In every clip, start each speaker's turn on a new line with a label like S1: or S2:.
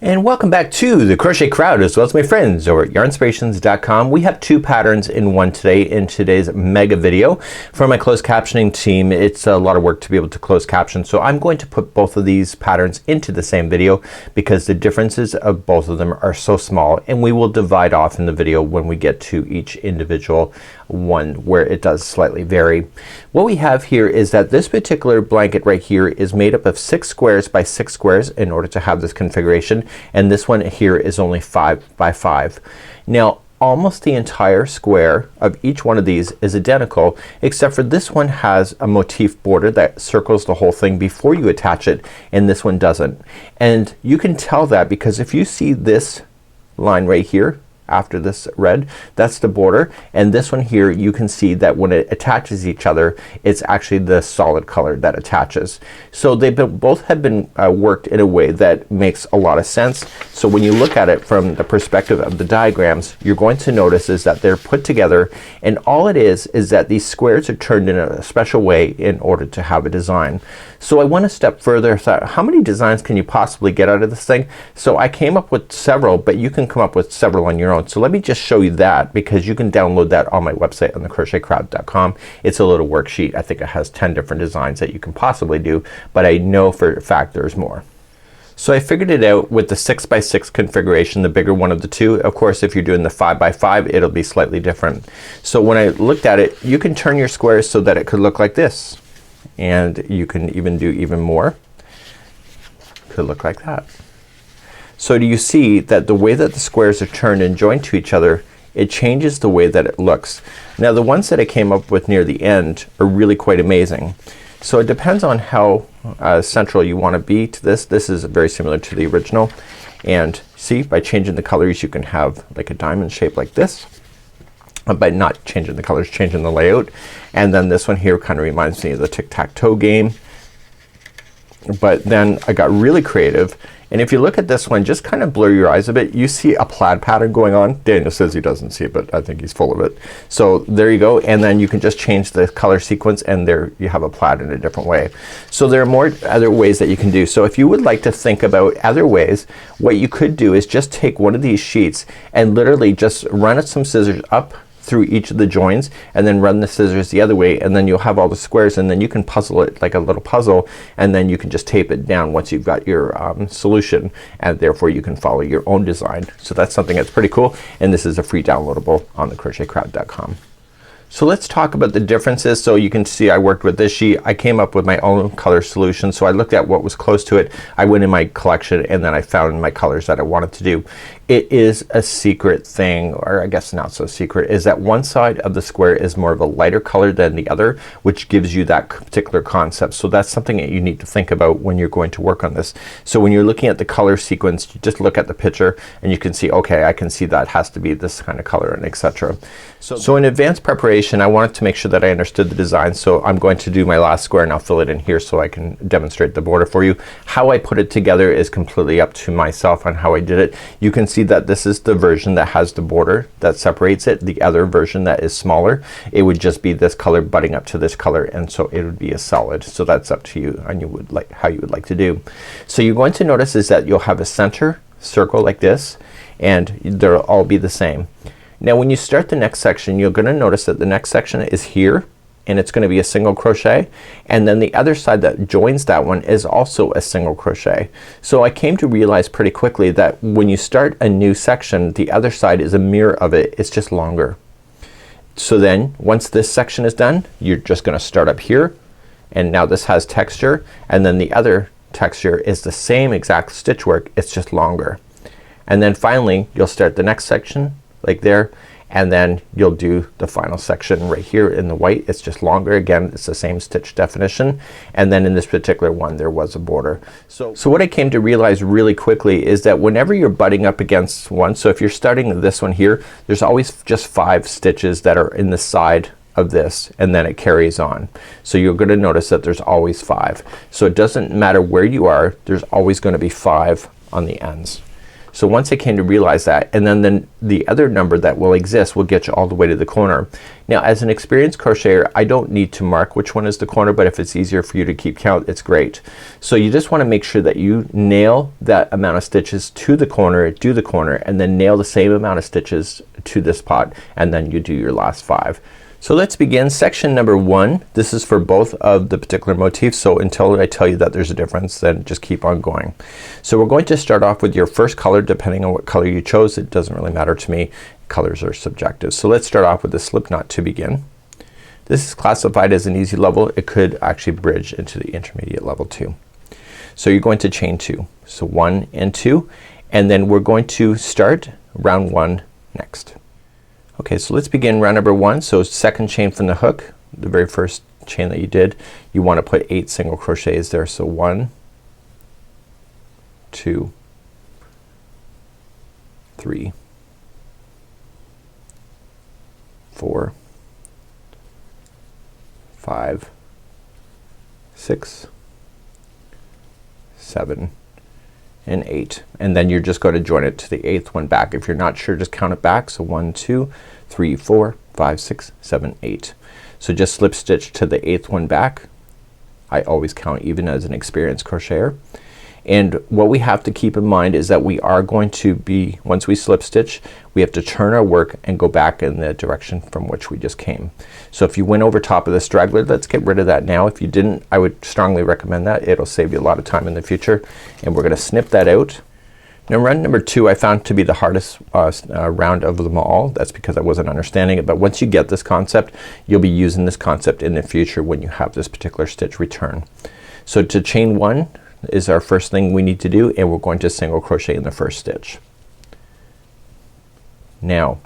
S1: And welcome back to the Crochet Crowd as well as my friends over at yarnspirations.com. We have two patterns in one today in today's mega video. For my closed captioning team, it's a lot of work to be able to close caption, so I'm going to put both of these patterns into the same video because the differences of both of them are so small, and we will divide off in the video when we get to each individual one where it does slightly vary. What we have here is that this particular blanket right here is made up of 6 squares by 6 squares in order to have this configuration, and this one here is only 5 by 5. Now almost the entire square of each one of these is identical, except for this one has a motif border that circles the whole thing before you attach it, and this one doesn't. And you can tell that because if you see this line right here after this red, that's the border, and this one here you can see that when it attaches each other it's actually the solid color that attaches. So they both have been worked in a way that makes a lot of sense. So when you look at it from the perspective of the diagrams, you're going to notice is that they're put together, and all it is that these squares are turned in a special way in order to have a design. So I went a step further. Thought, how many designs can you possibly get out of this thing? So I came up with several, but you can come up with several on your own. So let me just show you that, because you can download that on my website on the crochetcrowd.com. It's a little worksheet. I think it has 10 different designs that you can possibly do, but I know for a fact there's more. So I figured it out with the 6 by 6 configuration, the bigger one of the two. Of course if you're doing the 5 by 5 it'll be slightly different. So when I looked at it, you can turn your squares so that it could look like this, and you can even do even more. Could look like that. So do you see that the way that the squares are turned and joined to each other, it changes the way that it looks. Now the ones that I came up with near the end are really quite amazing. So it depends on how central you want to be to this. This is very similar to the original, and see, by changing the colors you can have like a diamond shape like this. By not changing the colors, changing the layout. And then this one here kind of reminds me of the tic-tac-toe game. But then I got really creative, and if you look at this one, just kind of blur your eyes a bit, you see a plaid pattern going on. Daniel says he doesn't see it, but I think he's full of it. So there you go, and then you can just change the color sequence, and there you have a plaid in a different way. So there are more other ways that you can do. So if you would like to think about other ways, what you could do is just take one of these sheets and literally just run some scissors up through each of the joins, and then run the scissors the other way, and then you'll have all the squares, and then you can puzzle it like a little puzzle, and then you can just tape it down once you've got your solution, and therefore you can follow your own design. So that's something that's pretty cool, and this is a free downloadable on the crochetcrowd.com. So let's talk about the differences. So you can see I worked with this sheet. I came up with my own color solution. So I looked at what was close to it. I went in my collection, and then I found my colors that I wanted to do. It is a secret thing, or I guess not so secret, is that one side of the square is more of a lighter color than the other, which gives you that particular concept. So that's something that you need to think about when you're going to work on this. So when you're looking at the color sequence, you just look at the picture and you can see, okay, I can see that has to be this kind of color, and etc. So in advanced preparation I wanted to make sure that I understood the design, so I'm going to do my last square and I'll fill it in here so I can demonstrate the border for you. How I put it together is completely up to myself on how I did it. You can see that this is the version that has the border that separates it. The other version that is smaller, it would just be this color butting up to this color, and so it would be a solid. So that's up to you, and you would like how you would like to do. So you're going to notice is that you'll have a center circle like this, and they'll all be the same. Now when you start the next section, you're gonna notice that the next section is here, and it's gonna be a single crochet, and then the other side that joins that one is also a single crochet. So I came to realize pretty quickly that when you start a new section, the other side is a mirror of it. It's just longer. So then once this section is done, you're just gonna start up here, and now this has texture, and then the other texture is the same exact stitch work, it's just longer. And then finally you'll start the next section like there, and then you'll do the final section right here in the white. It's just longer. Again, it's the same stitch definition, and then in this particular one there was a border. So what I came to realize really quickly is that whenever you're butting up against one, so if you're starting this one here, there's always just 5 stitches that are in the side of this, and then it carries on. So you're gonna notice that there's always 5. So it doesn't matter where you are, there's always gonna be 5 on the ends. So once I came to realize that, and then the other number that will exist will get you all the way to the corner. Now as an experienced crocheter, I don't need to mark which one is the corner, but if it's easier for you to keep count, it's great. So you just want to make sure that you nail that amount of stitches to the corner, do the corner, and then nail the same amount of stitches to this pot, and then you do your last 5. So let's begin section number 1. This is for both of the particular motifs, so until I tell you that there's a difference, then just keep on going. So we're going to start off with your first color. Depending on what color you chose, it doesn't really matter to me. Colors are subjective. So let's start off with the slip knot to begin. This is classified as an easy level. It could actually bridge into the intermediate level too. So you're going to chain 2. So 1 and 2, and then we're going to start round 1 next. Okay, so let's begin round number 1. So second chain from the hook, the very first chain that you did, you want to put 8 single crochets there. So 1, 2, 3, 4, 5, 6, 7, and 8, and then you're just going to join it to the 8th one back. If you're not sure, just count it back. So 1, 2, 3, 4, 5, 6, 7, 8. So just slip stitch to the 8th one back. I always count even as an experienced crocheter. And what we have to keep in mind is that we are going to be, once we slip stitch, we have to turn our work and go back in the direction from which we just came. So if you went over top of the straggler, let's get rid of that now. If you didn't, I would strongly recommend that. It'll save you a lot of time in the future. And we're gonna snip that out. Now round number 2 I found to be the hardest round of them all. That's because I wasn't understanding it, but once you get this concept, you'll be using this concept in the future when you have this particular stitch return. So to chain 1 is our first thing we need to do, and we're going to single crochet in the first stitch. Now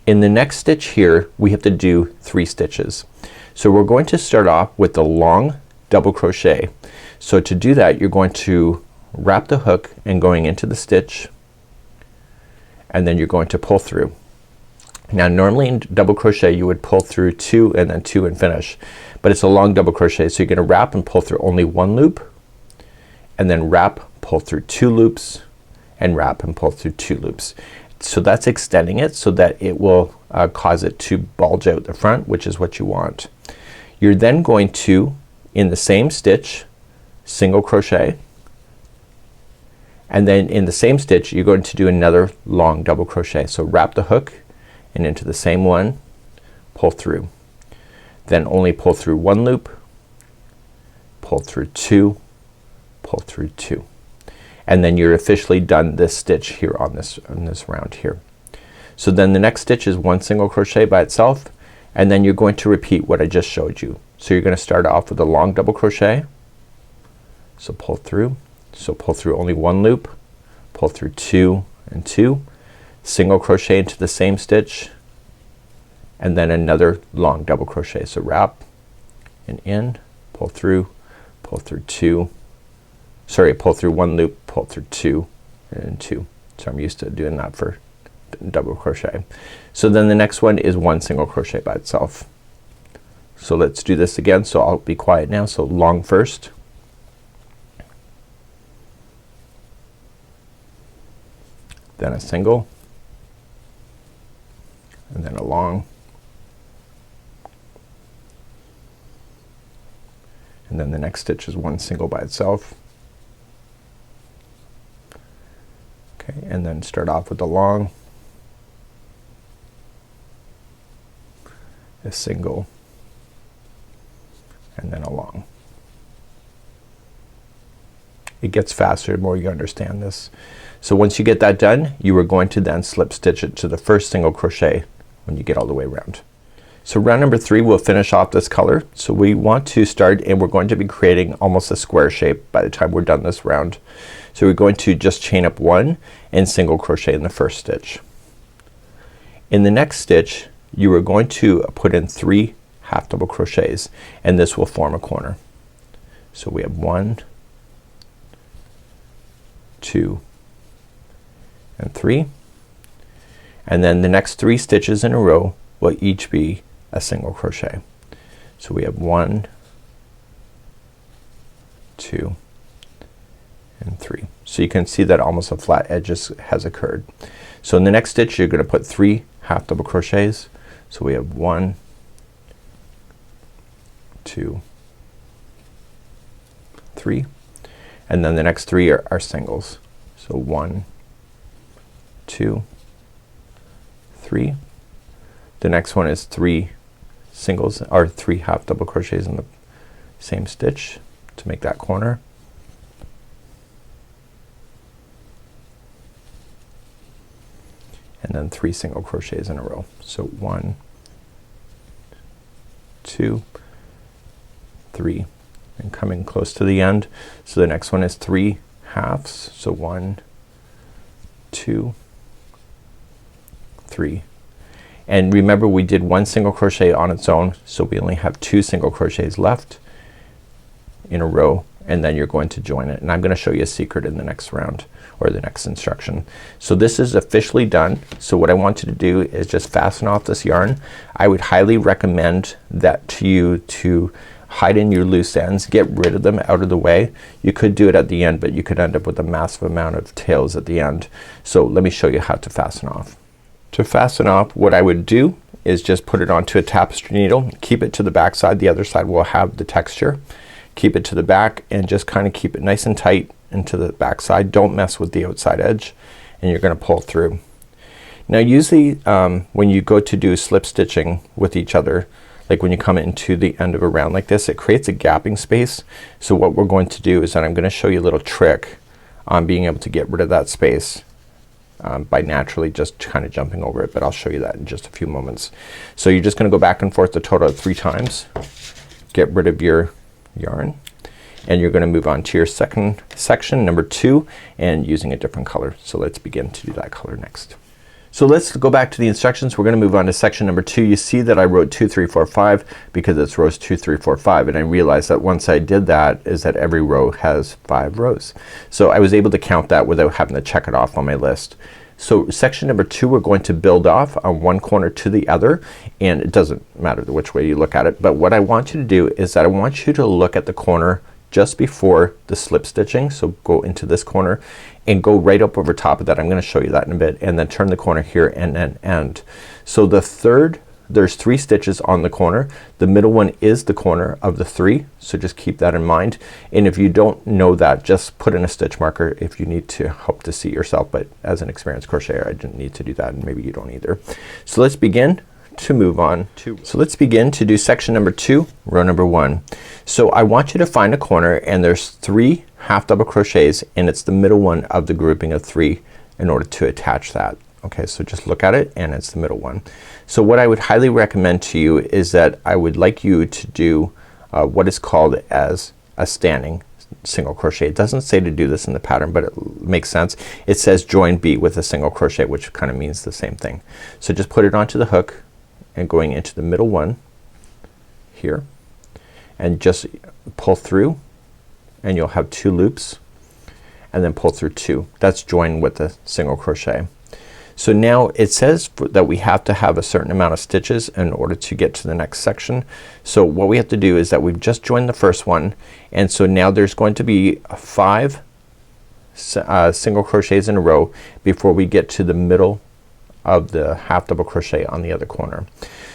S1: in the next stitch here we have to do 3 stitches. So we're going to start off with the long double crochet. So to do that, you're going to wrap the hook and going into the stitch, and then you're going to pull through. Now normally in double crochet you would pull through 2 and then 2 and finish, but it's a long double crochet, so you're gonna wrap and pull through only 1 loop, and then wrap, pull through 2 loops, and wrap and pull through 2 loops. So that's extending it so that it will cause it to bulge out the front, which is what you want. You're then going to, in the same stitch, single crochet, and then in the same stitch you're going to do another long double crochet. So wrap the hook and into the same one, pull through, then only pull through 1 loop, pull through 2, pull through 2, and then you're officially done this stitch here on this round here. So then the next stitch is 1 single crochet by itself, and then you're going to repeat what I just showed you. So you're gonna start off with a long double crochet, so pull through, so pull through only 1 loop, pull through 2 and 2, single crochet into the same stitch, and then another long double crochet. So wrap and in, pull through 2, sorry, pull through 1 loop, pull through 2 and 2. So I'm used to doing that for double crochet. So then the next one is 1 single crochet by itself. So let's do this again. So I'll be quiet now. So long first, then a single, and then a long, and then the next stitch is 1 single by itself. Okay, and then start off with a long, a single, and then a long. It gets faster the more you understand this. So once you get that done, you are going to then slip stitch it to the first single crochet when you get all the way around. So round number 3 we'll finish off this color. So we want to start, and we're going to be creating almost a square shape by the time we're done this round. So we're going to just chain up 1 and single crochet in the first stitch. In the next stitch you are going to put in 3 half double crochets, and this will form a corner. So we have 1, 2 and 3, and then the next 3 stitches in a row will each be a single crochet. So we have 1, 2 and 3. So you can see that almost a flat edge has occurred. So in the next stitch you're gonna put 3 half double crochets. So we have 1, 2, 3, and then the next 3 are singles. So 1, 2, 3. The next one is 3 singles or 3 half double crochets in the same stitch to make that corner. And then 3 single crochets in a row. So 1, 2, 3, and coming close to the end. So the next one is 3 halves. So 1, 2, 3. And remember we did 1 single crochet on its own, so we only have 2 single crochets left in a row, and then you're going to join it. And I'm gonna show you a secret in the next round or the next instruction. So this is officially done. So what I want you to do is just fasten off this yarn. I would highly recommend that to you to hide in your loose ends, get rid of them out of the way. You could do it at the end, but you could end up with a massive amount of tails at the end. So let me show you how to fasten off. To fasten off, what I would do is just put it onto a tapestry needle, keep it to the back side, the other side will have the texture. Keep it to the back and just kind of keep it nice and tight into the back side. Don't mess with the outside edge, and you're gonna pull through. Now usually when you go to do slip stitching with each other, like when you come into the end of a round like this, it creates a gapping space. So what we're going to do is that I'm gonna show you a little trick on being able to get rid of that space by naturally just kind of jumping over it, but I'll show you that in just a few moments. So you're just gonna go back and forth a total of 3 times. Get rid of your yarn, and you're gonna move on to your second section, number 2, and using a different color. So let's begin to do that color next. So let's go back to the instructions. We're gonna move on to section number 2. You see that I wrote 2, 3, 4, 5 because it's rows 2, 3, 4, 5, and I realized that once I did that is that every row has 5 rows. So I was able to count that without having to check it off on my list. So section number 2, we're going to build off on one corner to the other, and it doesn't matter which way you look at it, but what I want you to do is that I want you to look at the corner just before the slip stitching. So go into this corner and go right up over top of that. I'm gonna show you that in a bit, and then turn the corner here and then end. So the third, there's 3 stitches on the corner. The middle one is the corner of the 3, so just keep that in mind. And if you don't know that, just put in a stitch marker if you need to help to see yourself, but as an experienced crocheter I didn't need to do that, and maybe you don't either. So let's begin to move on to, so let's begin to do section number 2, row number 1. So I want you to find a corner, and there's 3 half double crochets, and it's the middle one of the grouping of 3 in order to attach that. Okay, so just look at it, and it's the middle one. So what I would highly recommend to you is that I would like you to do what is called as a standing single crochet. It doesn't say to do this in the pattern, but it makes sense. It says join B with a single crochet, which kind of means the same thing. So just put it onto the hook and going into the middle one here, and just pull through, and you'll have 2 loops, and then pull through 2. That's joined with a single crochet. So now it says that we have to have a certain amount of stitches in order to get to the next section. So what we have to do is that we've just joined the first one, and so now there's going to be 5 single crochets in a row before we get to the middle of the half double crochet on the other corner.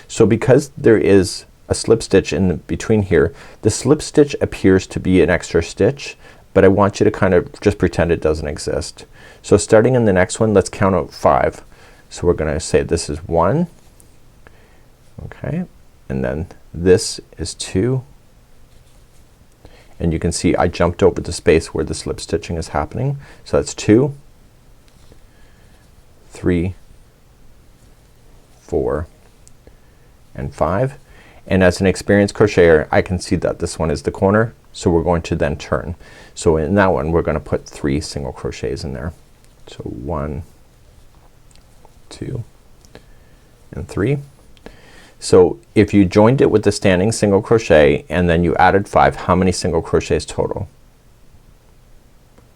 S1: So because there is a slip stitch in between here, the slip stitch appears to be an extra stitch, but I want you to kind of just pretend it doesn't exist. So starting in the next one, let's count out 5. So we're gonna say this is 1, okay, and then this is 2, and you can see I jumped over the space where the slip stitching is happening. So that's 2, 3, 4, and 5. And as an experienced crocheter, I can see that this one is the corner, so we're going to then turn. So in that one we're gonna put 3 single crochets in there. So 1, 2, and 3. So if you joined it with the standing single crochet and then you added 5, how many single crochets total?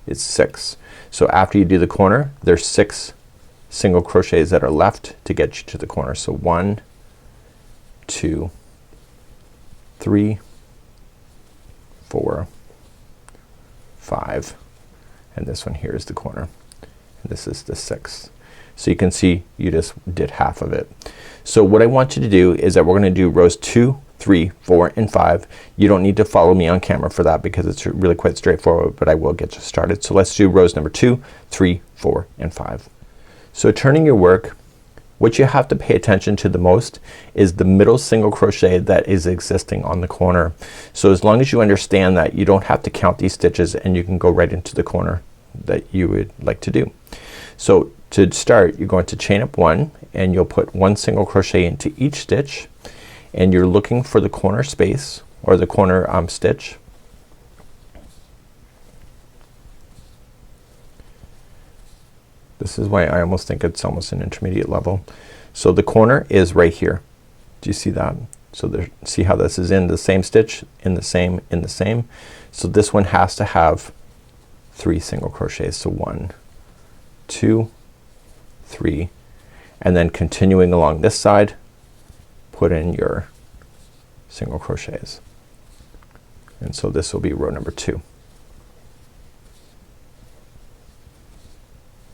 S1: It's 6. So after you do the corner, there's 6 single crochets that are left to get you to the corner. So 1, 2, 3, 4, 5, and this one here is the corner, and this is the 6th. So you can see you just did half of it. So what I want you to do is that we're gonna do rows 2, 3, 4, and 5. You don't need to follow me on camera for that because it's really quite straightforward, but I will get you started. So let's do rows number 2, 3, 4, and 5. So turning your work, what you have to pay attention to the most is the middle single crochet that is existing on the corner. So as long as you understand that, you don't have to count these stitches and you can go right into the corner that you would like to do. So to start, you're going to chain up 1 and you'll put 1 single crochet into each stitch, and you're looking for the corner space or the corner stitch. This is why I almost think it's almost an intermediate level. So the corner is right here. Do you see that? So there, see how this is in the same stitch, in the same, in the same. So this one has to have 3 single crochets. So 1, 2, 3, and then continuing along this side, put in your single crochets. And so this will be row number 2.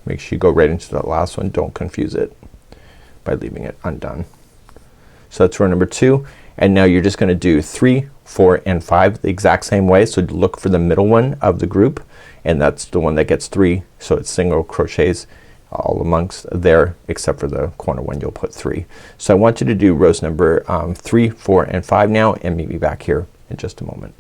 S1: Make sure you go right into that last one. Don't confuse it by leaving it undone. So that's row number 2, and now you're just gonna do 3, 4, and 5 the exact same way. So look for the middle one of the group, and that's the one that gets 3. So it's single crochets all amongst there, except for the corner one, you'll put 3. So I want you to do rows number 3, 4, and 5 now, and meet me back here in just a moment.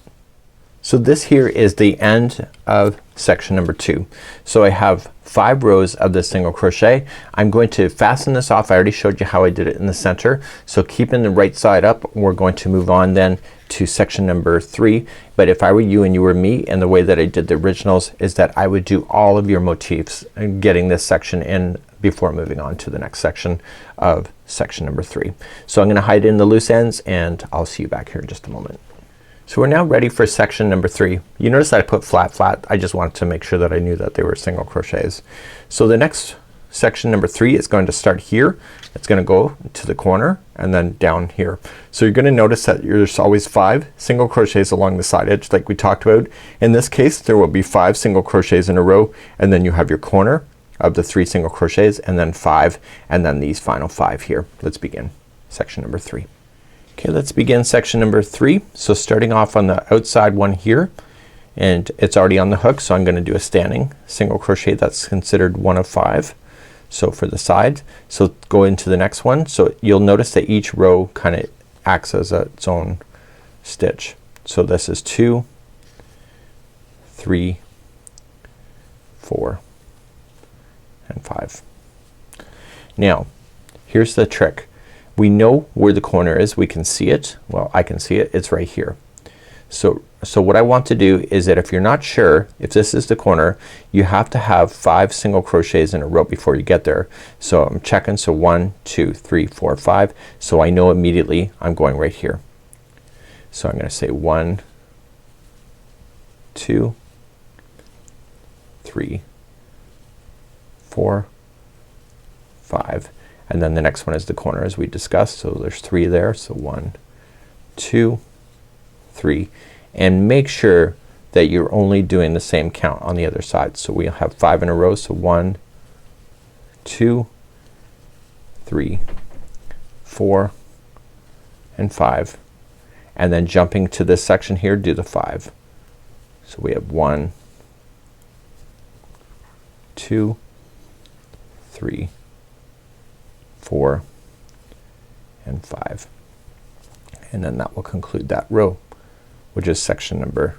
S1: So this here is the end of section number 2. So I have 5 rows of this single crochet. I'm going to fasten this off. I already showed you how I did it in the center. So keeping the right side up, we're going to move on then to section number 3. But if I were you and you were me, and the way that I did the originals is that I would do all of your motifs and getting this section in before moving on to the next section of section number 3. So I'm gonna hide in the loose ends, and I'll see you back here in just a moment. So we're now ready for section number 3. You notice that I put flat flat. I just wanted to make sure that I knew that they were single crochets. So the next section number 3 is going to start here. It's gonna go to the corner and then down here. So you're gonna notice that there's always 5 single crochets along the side edge like we talked about. In this case there will be 5 single crochets in a row, and then you have your corner of the 3 single crochets, and then 5, and then these final 5 here. Let's begin section number 3. Okay, let's begin section number 3. So starting off on the outside one here, and it's already on the hook, so I'm gonna do a standing single crochet. That's considered 1 of 5. So for the side, so go into the next one. So you'll notice that each row kind of acts as its own stitch. So this is 2, 3, 4, and 5. Now here's the trick. We know where the corner is. We can see it. Well, I can see it. It's right here. So what I want to do is that if you're not sure if this is the corner, you have to have 5 single crochets in a row before you get there. So I'm checking. So 1, 2, 3, 4, 5. So I know immediately I'm going right here. So I'm gonna say 1, 2, 3, 4, 5. And then the next one is the corner as we discussed. So there's 3 there. So 1, 2, 3, and make sure that you're only doing the same count on the other side. So we have 5 in a row. So 1, 2, 3, 4, and 5, and then jumping to this section here, do the 5. So we have 1, 2, 3, 4, and 5, and then that will conclude that row, which is section number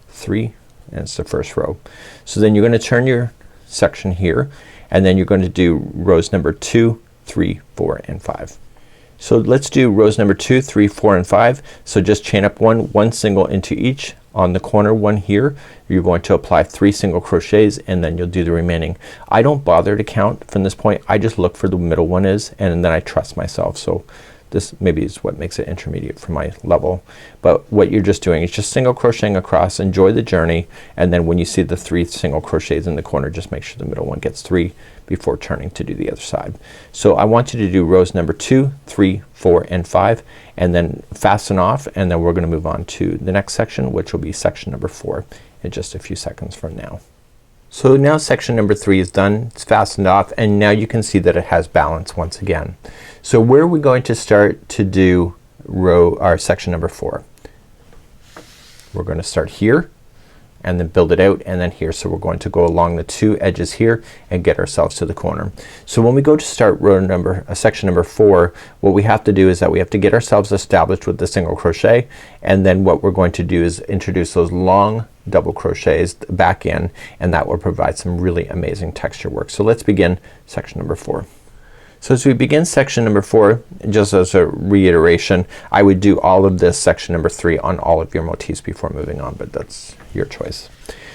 S1: 3, and it's the first row. So then you're gonna turn your section here, and then you're going to do rows number 2, 3, 4, and 5. So let's do rows number 2, 3, 4, and 5. So just chain up 1 single into each. On the corner one here, you're going to apply 3 single crochets, and then you'll do the remaining. I don't bother to count from this point. I just look for the middle one is, and then I trust myself. So this maybe is what makes it intermediate for my level. But what you're just doing is just single crocheting across. Enjoy the journey, and then when you see the 3 single crochets in the corner, just make sure the middle one gets 3 before turning to do the other side. So I want you to do rows number 2, 3, 4, and 5, and then fasten off, and then we're gonna move on to the next section, which will be section number 4 in just a few seconds from now. So now section number 3 is done. It's fastened off and now you can see that it has balance once again. So where are we going to start to do section number 4? We're going to start here and then build it out and then here. So we're going to go along the 2 edges here and get ourselves to the corner. So when we go to start section number 4, what we have to do is that we have to get ourselves established with the single crochet, and then what we're going to do is introduce those long double crochets back in, and that will provide some really amazing texture work. So let's begin section number 4. So as we begin section number 4, just as a reiteration, I would do all of this section number 3 on all of your motifs before moving on, but that's your choice.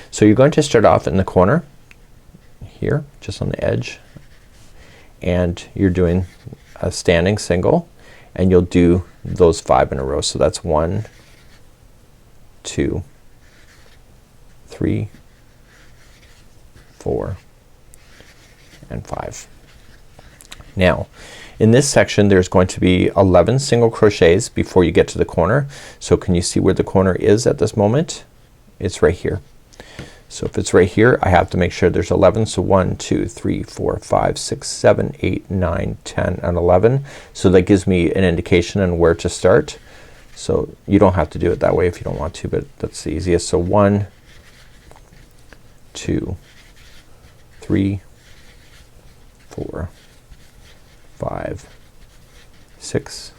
S1: So you're going to start off in the corner here, just on the edge, and you're doing a standing single, and you'll do those 5 in a row. So that's 1, 2, 3, 4, and 5. Now in this section there's going to be 11 single crochets before you get to the corner. So can you see where the corner is at this moment? It's right here. So if it's right here, I have to make sure there's 11. So 1, 2, 3, 4, 5, 6, 7, 8, 9, 10, and 11. So that gives me an indication on where to start. So you don't have to do it that way if you don't want to, but that's the easiest. So 1, 2, 3, 4, 5, 6,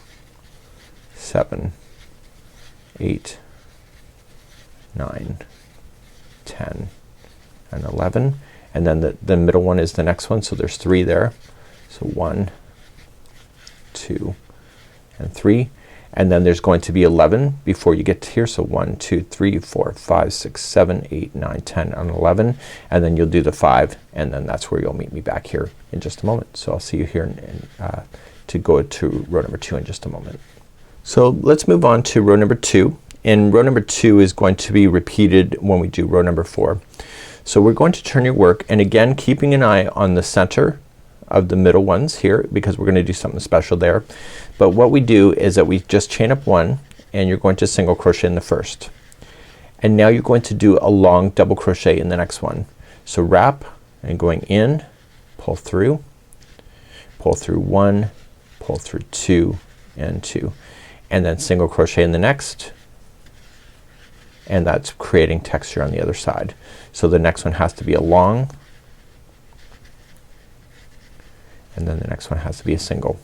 S1: 7, 8, 9, 10, and 11, and then the middle one is the next one. So there's 3 there. So 1, 2, and 3, and then there's going to be 11 before you get to here. So 1, 2, 3, 4, 5, 6, 7, 8, 9, 10, and 11, and then you'll do the 5, and then that's where you'll meet me back here in just a moment. So I'll see you here to go to row number 2 in just a moment. So let's move on to row number 2, and row number 2 is going to be repeated when we do row number 4. So we're going to turn your work, and again keeping an eye on the center of the middle ones here, because we're gonna do something special there. But what we do is that we just chain up 1, and you're going to single crochet in the first, and now you're going to do a long double crochet in the next one. So wrap and going in, pull through 1, pull through 2 and 2, and then single crochet in the next, and that's creating texture on the other side. So the next one has to be a long, and then the next one has to be a single.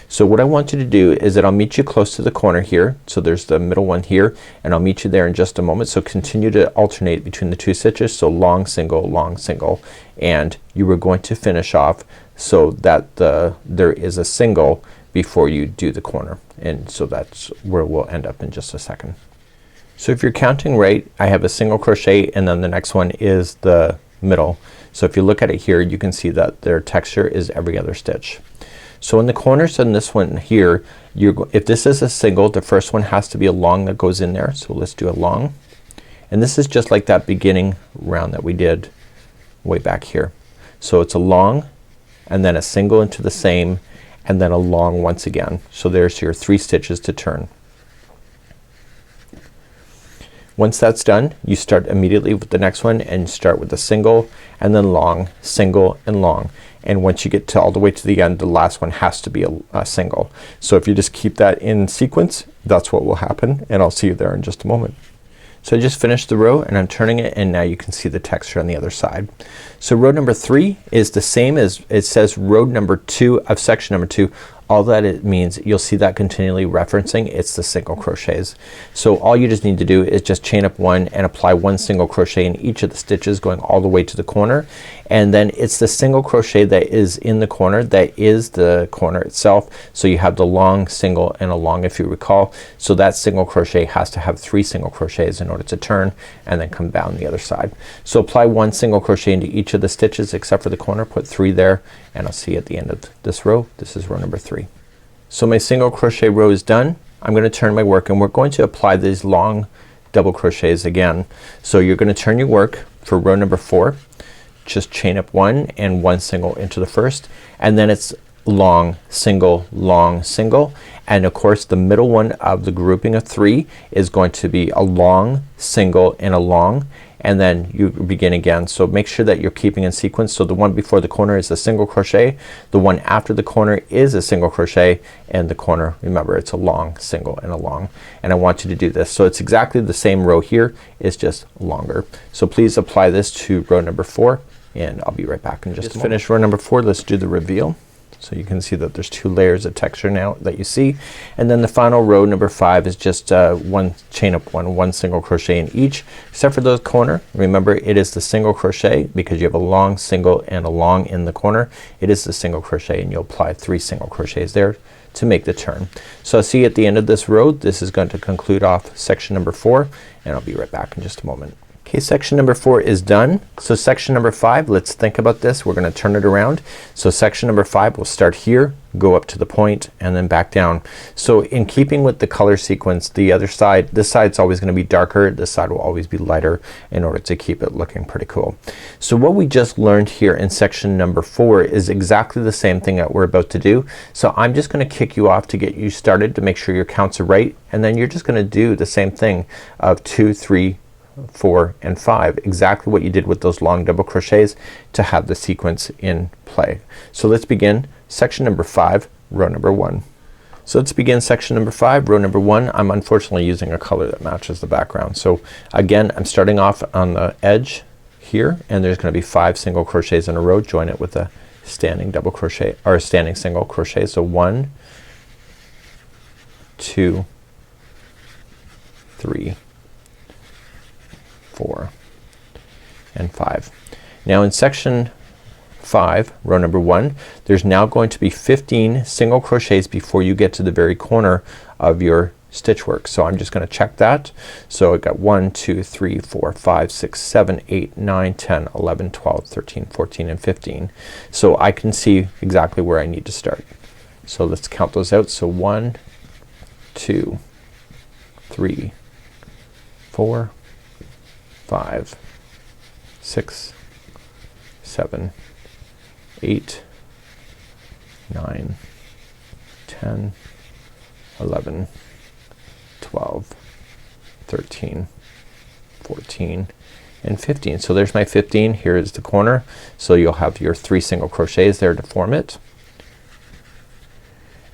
S1: So what I want you to do is that I'll meet you close to the corner here. So there's the middle one here, and I'll meet you there in just a moment. So continue to alternate between the 2 stitches. So long single, and you were going to finish off so that there is a single before you do the corner, and so that's where we'll end up in just a second. So if you're counting right, I have a single crochet and then the next one is the middle. So if you look at it here, you can see that their texture is every other stitch. So in the corners on this one here, if this is a single, the first one has to be a long that goes in there. So let's do a long, and this is just like that beginning round that we did way back here. So it's a long and then a single into the same, and then a long once again. So there's your 3 stitches to turn. Once that's done, you start immediately with the next one and start with a single and then long, single and long, and once you get to all the way to the end, the last one has to be a single. So if you just keep that in sequence, that's what will happen, and I'll see you there in just a moment. So I just finished the row and I'm turning it, and now you can see the texture on the other side. So row number 3 is the same as it says row number 2 of section number 2. All that it means, you'll see that continually referencing, it's the single crochets. So all you just need to do is just chain up 1 and apply 1 single crochet in each of the stitches going all the way to the corner, and then it's the single crochet that is in the corner that is the corner itself. So you have the long, single, and a long, if you recall. So that single crochet has to have 3 single crochets in order to turn and then come down the other side. So apply 1 single crochet into each of the stitches except for the corner, put 3 there, and I'll see you at the end of this row. This is row number 3. So my single crochet row is done. I'm gonna turn my work, and we're going to apply these long double crochets again. So you're gonna turn your work for row number 4, just chain up 1 and 1 single into the first, and then it's long, single, and of course the middle one of the grouping of 3 is going to be a long, single, and a long, and then you begin again. So make sure that you're keeping in sequence. So the one before the corner is a single crochet, the one after the corner is a single crochet, and the corner, remember, it's a long single and a long, and I want you to do this. So it's exactly the same row here, it's just longer. So please apply this to row number 4, and I'll be right back in just a moment. Finish row number 4. Let's do the reveal. So you can see that there's 2 layers of texture now that you see, and then the final row number 5 is just one chain up one single crochet in each, except for the corner. Remember, it is the single crochet because you have a long single and a long in the corner. It is the single crochet, and you'll apply 3 single crochets there to make the turn. So I'll see you at the end of this row. This is going to conclude off section number 4, and I'll be right back in just a moment. Okay, section number 4 is done. So section number 5, let's think about this. We're gonna turn it around. So section number 5 will start here, go up to the point, and then back down. So in keeping with the color sequence, the other side, this side's always gonna be darker, this side will always be lighter in order to keep it looking pretty cool. So what we just learned here in section number 4 is exactly the same thing that we're about to do. So I'm just gonna kick you off to get you started to make sure your counts are right, and then you're just gonna do the same thing of 2, 3, 4, and 5, exactly what you did with those long double crochets to have the sequence in play. So let's begin section number 5, row number 1. So let's begin section number 5, row number 1. I'm unfortunately using a color that matches the background. So again, I'm starting off on the edge here, and there's gonna be 5 single crochets in a row. Join it with a standing double crochet or a standing single crochet. So 1, 2, 3, 4, and 5. Now in section 5, row number 1, there's now going to be 15 single crochets before you get to the very corner of your stitch work. So I'm just gonna check that. So I got 1, 2, 3, 4, 5, 6, 7, 8, 9, 10, 11, 12, 13, 14, and 15. So I can see exactly where I need to start. So let's count those out. So 1, 2, 3, 4, 5, 6, 7, 8, 9, 10, 11, 12, 13, 14, and 15. So there's my 15. Here is the corner. So you'll have your 3 single crochets there to form it.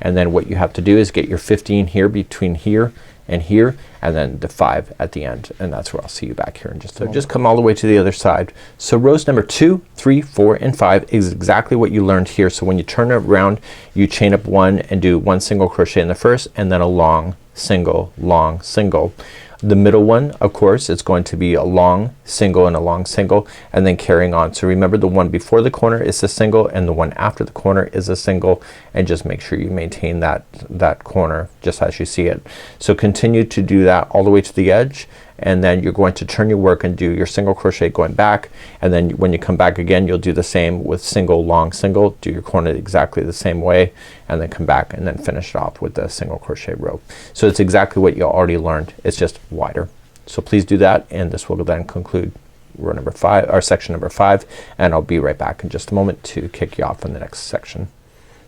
S1: And then what you have to do is get your 15 here between here and here, and then the 5 at the end, and that's where I'll see you back here in just a moment. Just come all the way to the other side. So rows number 2, 3, 4, and 5 is exactly what you learned here. So when you turn it around, you chain up 1 and do 1 single crochet in the first, and then a long single, long single. The middle one, of course, it's going to be a long single and a long single, and then carrying on. So remember, the one before the corner is a single, and the one after the corner is a single, and just make sure you maintain that corner just as you see it. So continue to do that all the way to the edge, and then you're going to turn your work and do your single crochet going back, and then when you come back again, you'll do the same with single, long single, do your corner exactly the same way, and then come back and then finish it off with the single crochet row. So it's exactly what you already learned, it's just wider. So please do that, and this will then conclude row number 5 or section number 5, and I'll be right back in just a moment to kick you off in the next section.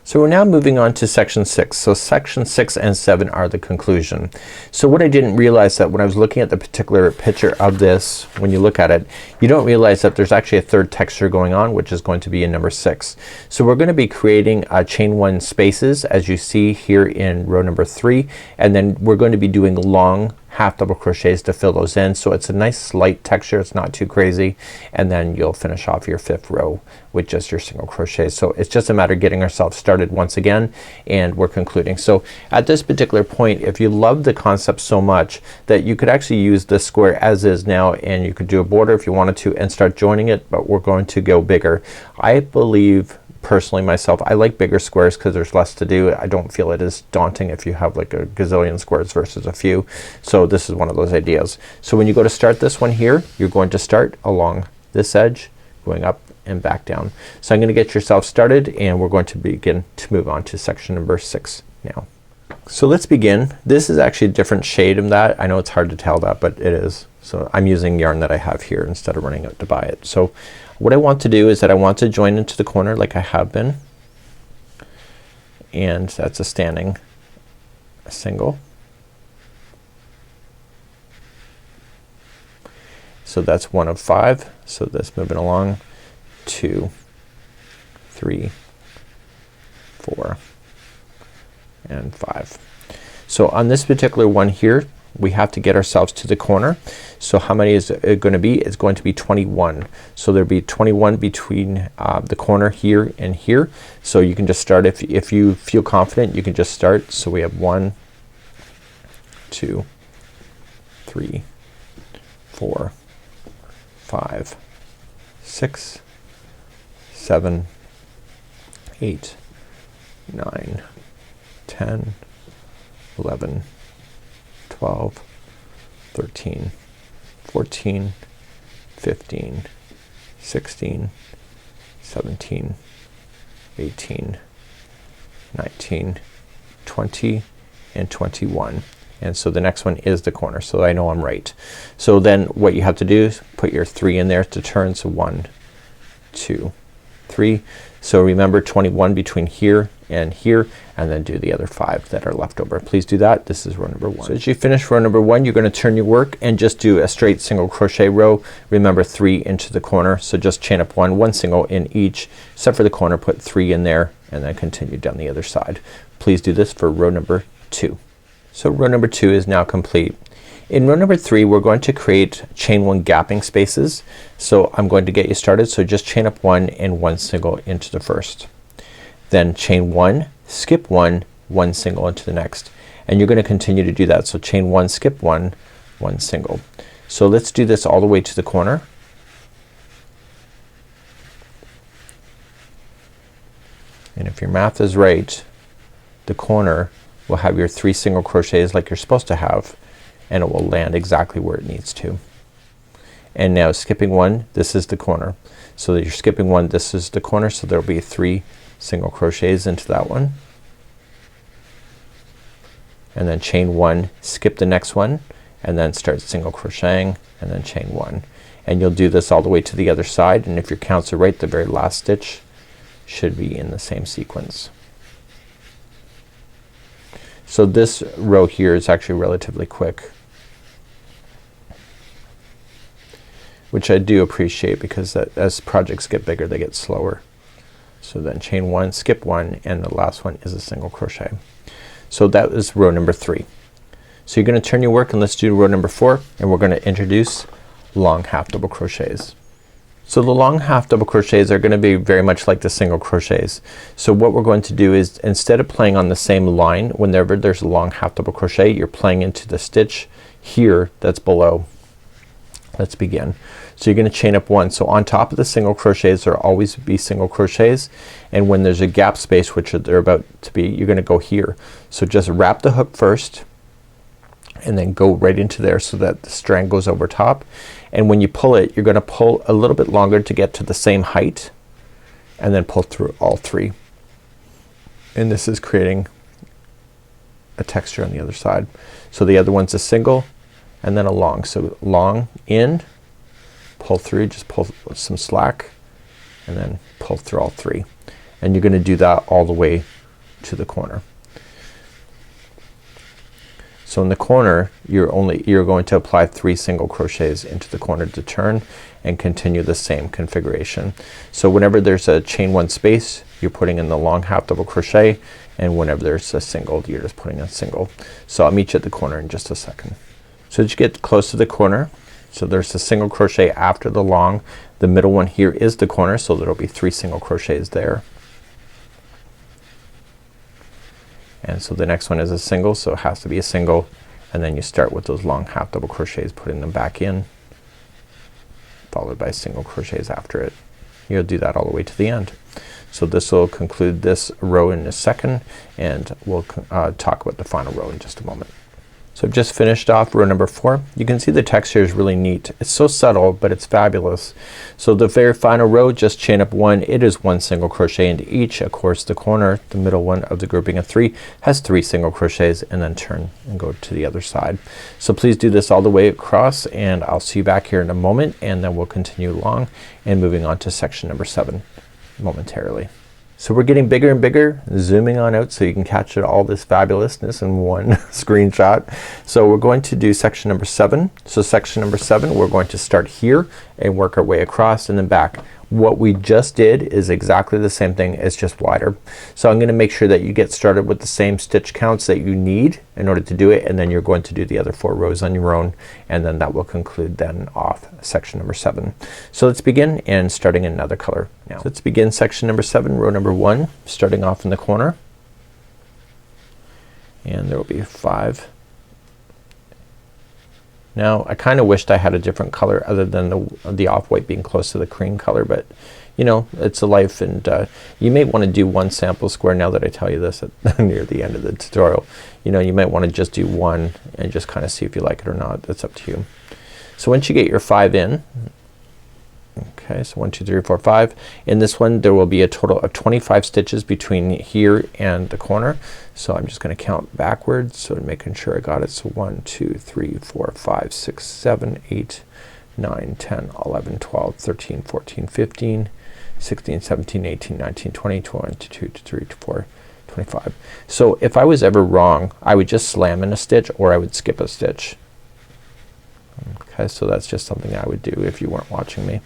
S1: So we're now moving on to section 6. So section 6 and 7 are the conclusion. So what I didn't realize that when I was looking at the particular picture of this, when you look at it, you don't realize that there's actually a third texture going on, which is going to be in number 6. So we're gonna be creating chain 1 spaces as you see here in row number 3, and then we're going to be doing long half double crochets to fill those in. So it's a nice light texture, it's not too crazy, and then you'll finish off your 5th row with just your single crochets. So it's just a matter of getting ourselves started once again, and we're concluding. So at this particular point, if you love the concept so much that you could actually use this square as is now, and you could do a border if you wanted to and start joining it, but we're going to go bigger. I believe personally myself, I like bigger squares because there's less to do. I don't feel it is daunting if you have like a gazillion squares versus a few. So this is one of those ideas. So when you go to start this one here, you're going to start along this edge, going up and back down. So I'm gonna get yourself started, and we're going to begin to move on to section number 6 now. So let's begin. This is actually a different shade of that. I know it's hard to tell that, but it is. So I'm using yarn that I have here instead of running out to buy it. So what I want to do is that I want to join into the corner like I have been, and that's a standing single. So that's 1 of 5. So that's moving along. 2, 3, 4, and 5. So on this particular one here, we have to get ourselves to the corner. So how many is it going to be? It's going to be 21. So there'll be 21 between the corner here and here. So you can just start if you feel confident, you can just start. So we have 1, 2, 3, 4, 5, 6, 7, 8, 9, 10, 11, 12, 13, 14, 15, 16, 17, 18, 19, 20, and 21. And so the next one is the corner, so I know I'm right. So then what you have to do is put your 3 in there to turn. So 1, 2, 3. So remember 21 between here and here, and then do the other 5 that are left over. Please do that. This is row number 1. So as you finish row number 1, you're gonna turn your work and just do a straight single crochet row. Remember 3 into the corner. So just chain up 1 single in each, except for the corner, put 3 in there, and then continue down the other side. Please do this for row number 2. So row number 2 is now complete. In row number 3, we're going to create chain 1 gapping spaces. So I'm going to get you started. So just chain up 1 and 1 single into the first. Then chain 1, skip 1, 1 single into the next. And you're gonna continue to do that. So chain 1, skip 1, 1 single. So let's do this all the way to the corner. And if your math is right, the corner will have your 3 single crochets like you're supposed to have, and it will land exactly where it needs to. And now skipping 1, this is the corner. So that you're skipping 1, this is the corner, so there'll be 3 single crochets into that one. And then chain 1, skip the next one, and then start single crocheting, and then chain 1. And you'll do this all the way to the other side, and if your counts are right, the very last stitch should be in the same sequence. So this row here is actually relatively quick, which I do appreciate, because as projects get bigger they get slower. So then chain 1, skip 1, and the last one is a single crochet. So that is row number 3. So you're gonna turn your work and let's do row number 4, and we're gonna introduce long half double crochets. So the long half double crochets are gonna be very much like the single crochets. So what we're going to do is, instead of playing on the same line, whenever there's a long half double crochet, you're playing into the stitch here that's below. Let's begin. So you're gonna chain up 1. So on top of the single crochets there will always be single crochets, and when there's a gap space, which they're about to be, you're gonna go here. So just wrap the hook first and then go right into there so that the strand goes over top, and when you pull it, you're gonna pull a little bit longer to get to the same height, and then pull through all 3. And this is creating a texture on the other side. So the other one's a single and then a long. So long in, pull through, just pull some slack, and then pull through all 3. And you're gonna do that all the way to the corner. So in the corner you're going to apply 3 single crochets into the corner to turn, and continue the same configuration. So whenever there's a chain 1 space, you're putting in the long half double crochet, and whenever there's a single, you're just putting a single. So I'll meet you at the corner in just a second. So as you get close to the corner, so there's a single crochet after the long, the middle one here is the corner, so there'll be 3 single crochets there. And so the next one is a single, so it has to be a single, and then you start with those long half double crochets, putting them back in, followed by single crochets after it. You'll do that all the way to the end. So this will conclude this row in a second, and we'll talk about the final row in just a moment. So I've just finished off row number 4. You can see the texture is really neat. It's so subtle, but it's fabulous. So the very final row, just chain up 1. It is 1 single crochet into each. Of course the corner, the middle one of the grouping of 3, has 3 single crochets, and then turn and go to the other side. So please do this all the way across, and I'll see you back here in a moment, and then we'll continue along and moving on to section number 7 momentarily. So we're getting bigger and bigger, zooming on out so you can catch it, all this fabulousness in one screenshot. So we're going to do section number 7. So section number 7, we're going to start here and work our way across and then back. What we just did is exactly the same thing, it's just wider. So I'm gonna make sure that you get started with the same stitch counts that you need in order to do it, and then you're going to do the other 4 rows on your own, and then that will conclude then off section number 7. So let's begin and starting in another color now. So let's begin section number 7, row number 1, starting off in the corner, and there will be 5. Now I kinda wished I had a different color other than the off-white being close to the cream color, but you know, it's a life, and you may wanna do one sample square now that I tell you this at near the end of the tutorial. You know, you might wanna just do one and just kinda see if you like it or not. That's up to you. So once you get your 5 in, okay, so 1 2 3 4 5, in this one there will be a total of 25 stitches between here and the corner. So I'm just gonna count backwards, so making sure I got it. So 1 2 3 4 5 6 7 8 9 10 11 12 13 14 15 16 17 18 19 20 21 22 23 24 25. So if I was ever wrong, I would just slam in a stitch or I would skip a stitch. Okay, so that's just something I would do if you weren't watching me.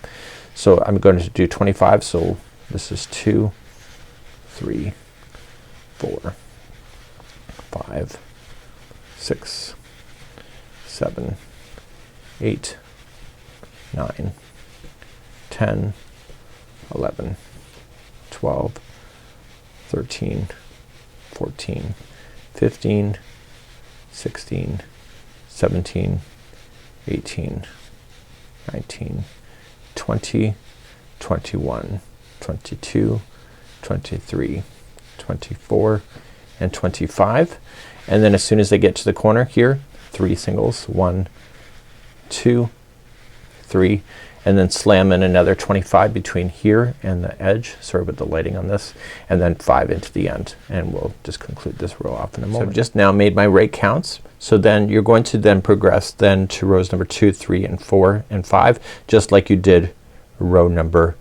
S1: So I'm going to do 25, so this is 2 3 4 5 6 7 8 9 10 11 12 13 14 15 16 17 18 19 20 21 22 23 24 and 25, and then as soon as they get to the corner here, 3 singles, 1 2 3, and then slam in another 25 between here and the edge. Sorry about the lighting on this, and then 5 into the end, and we'll just conclude this row off in a moment. So I've just now made my rate counts. So then you're going to then progress then to rows number 2 3 and 4 and 5, just like you did row number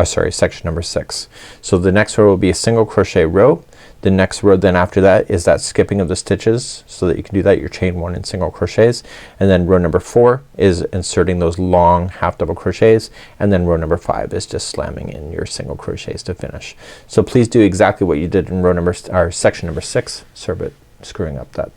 S1: section number 6. So the next row will be a single crochet row. The next row then after that is that skipping of the stitches, so that you can do that, your chain 1 and single crochets, and then row number 4 is inserting those long half double crochets, and then row number 5 is just slamming in your single crochets to finish. So please do exactly what you did in row number or section number 6. Sorry about screwing up that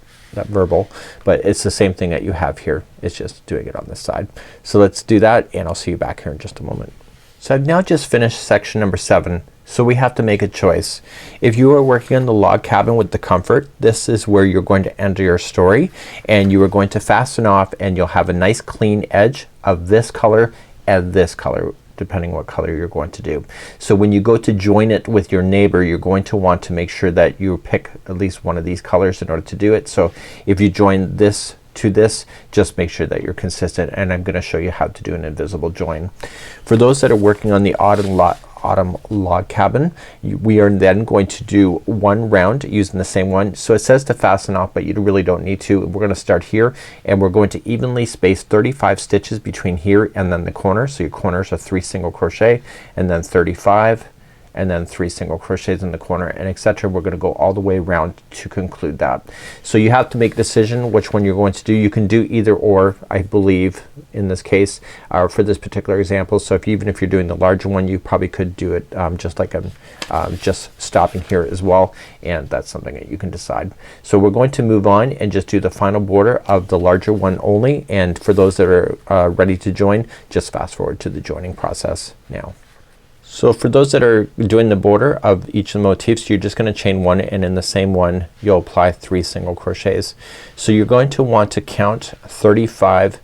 S1: verbal, but it's the same thing that you have here. It's just doing it on this side. So let's do that, and I'll see you back here in just a moment. So I've now just finished section number 7. So we have to make a choice. If you are working on the log cabin with the comfort, this is where you're going to enter your story, and you are going to fasten off, and you'll have a nice clean edge of this color and this color, depending what color you're going to do. So when you go to join it with your neighbor, you're going to want to make sure that you pick at least one of these colors in order to do it. So if you join this to this, just make sure that you're consistent, and I'm gonna show you how to do an invisible join. For those that are working on the autumn log cabin, we are then going to do one round using the same one. So it says to fasten off, but you really don't need to. We're gonna start here, and we're going to evenly space 35 stitches between here and then the corner. So your corners are 3 single crochet, and then 35, and then 3 single crochets in the corner, and etc. We're gonna go all the way around to conclude that. So you have to make a decision which one you're going to do. You can do either or, I believe, in this case, for this particular example. So even if you're doing the larger one, you probably could do it just like I'm just stopping here as well, and that's something that you can decide. So we're going to move on and just do the final border of the larger one only, and for those that are ready to join, just fast forward to the joining process now. So for those that are doing the border of each of the motifs, you're just gonna chain 1, and in the same one you'll apply 3 single crochets. So you're going to want to count 35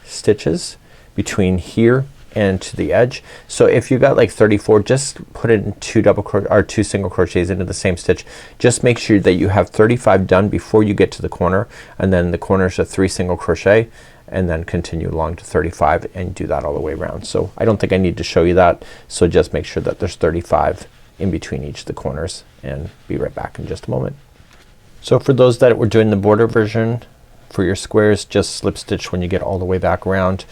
S1: stitches between here and to the edge. So if you got like 34, just put in 2 single crochets into the same stitch. Just make sure that you have 35 done before you get to the corner, and then the corners are 3 single crochet, and then continue along to 35 and do that all the way around. So I don't think I need to show you that, so just make sure that there's 35 in between each of the corners, and be right back in just a moment. So for those that were doing the border version for your squares, just slip stitch when you get all the way back around.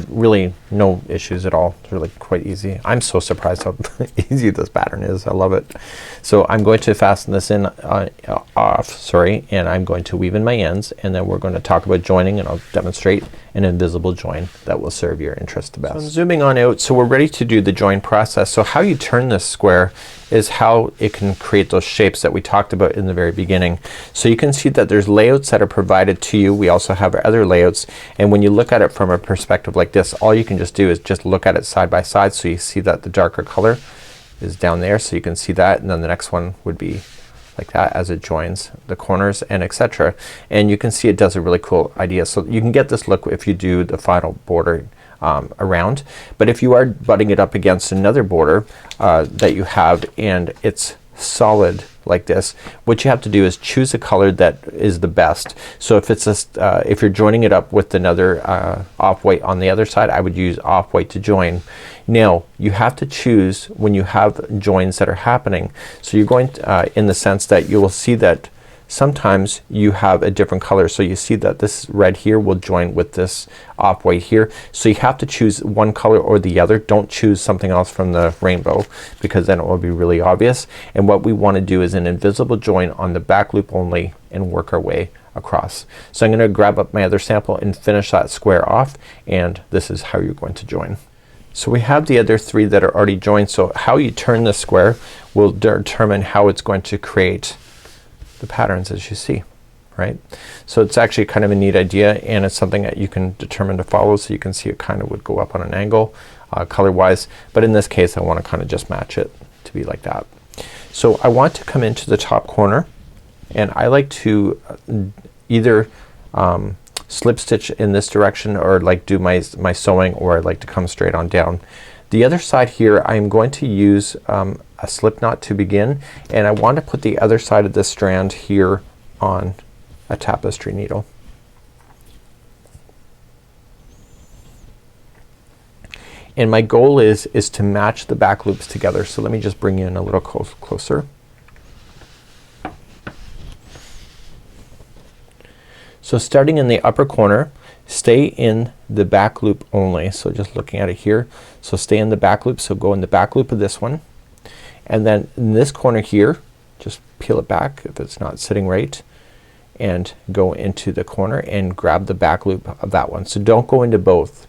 S1: Really no issues at all. It's really quite easy. I'm so surprised how easy this pattern is. I love it. So I'm going to fasten this in and I'm going to weave in my ends, and then we're going to talk about joining, and I'll demonstrate an invisible join that will serve your interest the best. So I'm zooming on out, so we're ready to do the join process. So how you turn this square is how it can create those shapes that we talked about in the very beginning. So you can see that there's layouts that are provided to you. We also have our other layouts, and when you look at it from a perspective like this, all you can just do is just look at it side by side. So you see that the darker color is down there, so you can see that, and then the next one would be like that as it joins the corners and etc. And you can see it does a really cool idea. So you can get this look if you do the final border around, but if you are butting it up against another border that you have and it's solid like this, what you have to do is choose a color that is the best. So if it's if you're joining it up with another off-white on the other side, I would use off-white to join. Now you have to choose when you have joins that are happening. So you're going to, in the sense that you will see that sometimes you have a different color. So you see that this red here will join with this off-white here. So you have to choose one color or the other. Don't choose something else from the rainbow, because then it will be really obvious. And what we want to do is an invisible join on the back loop only and work our way across. So I'm gonna grab up my other sample and finish that square off, and this is how you're going to join. So we have the other three that are already joined. So how you turn the square will determine how it's going to create the patterns as you see, right? So it's actually kind of a neat idea, and it's something that you can determine to follow. So you can see it kind of would go up on an angle color wise, but in this case I want to kind of just match it to be like that. So I want to come into the top corner, and I like to either slip stitch in this direction, or like do my sewing, or I like to come straight on down. The other side here I'm going to use a slip knot to begin, and I want to put the other side of this strand here on a tapestry needle. And my goal is to match the back loops together. So let me just bring you in a little closer. So starting in the upper corner, stay in the back loop only. So just looking at it here, so stay in the back loop. So go in the back loop of this one, and then in this corner here just peel it back if it's not sitting right, and go into the corner and grab the back loop of that one. So don't go into both,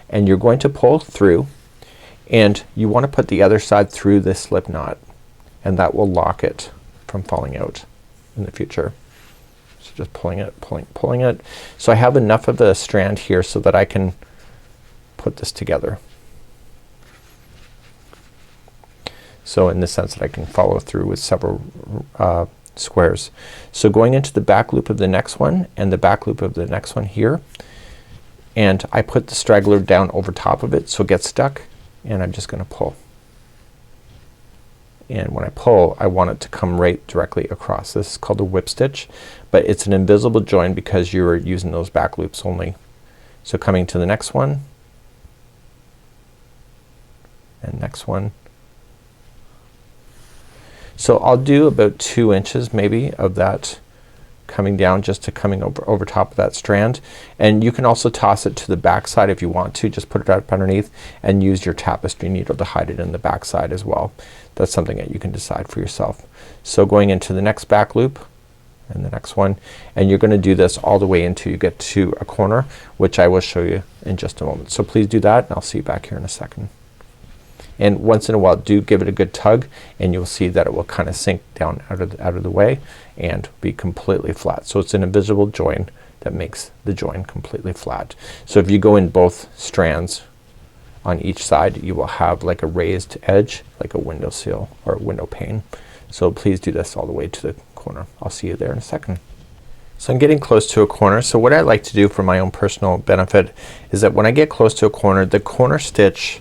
S1: and you're going to pull through, and you want to put the other side through this slip knot, and that will lock it from falling out in the future. So just pulling it, pulling it. So I have enough of the strand here so that I can put this together. So in the sense that I can follow through with several squares. So going into the back loop of the next one and the back loop of the next one here, and I put the straggler down over top of it so it gets stuck, and I'm just gonna pull. And when I pull, I want it to come right directly across. This is called a whip stitch, but it's an invisible join because you're using those back loops only. So coming to the next one, and next one. So I'll do about 2 inches maybe of that coming down, just to coming over top of that strand. And you can also toss it to the back side if you want to. Just put it up underneath and use your tapestry needle to hide it in the back side as well. That's something that you can decide for yourself. So going into the next back loop and the next one, and you're gonna do this all the way until you get to a corner, which I will show you in just a moment. So please do that, and I'll see you back here in a second. And once in a while do give it a good tug, and you'll see that it will kind of sink down out of the way and be completely flat. So it's an invisible join that makes the join completely flat. So if you go in both strands on each side, you will have like a raised edge, like a window sill or a window pane. So please do this all the way to the corner. I'll see you there in a second. So I'm getting close to a corner. So what I like to do for my own personal benefit is that when I get close to a corner, the corner stitch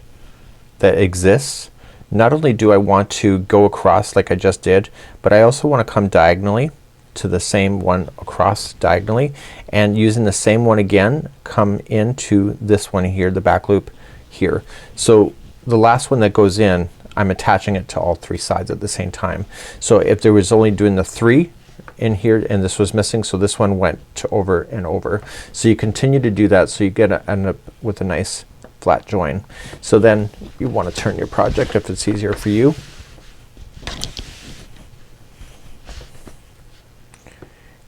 S1: that exists, not only do I want to go across like I just did, but I also want to come diagonally to the same one across diagonally, and using the same one again come into this one here, the back loop here. So the last one that goes in, I'm attaching it to all 3 sides at the same time. So if there was only doing the 3 in here and this was missing, so this one went to over and over. So you continue to do that so you end up with a nice flat join. So then you want to turn your project if it's easier for you.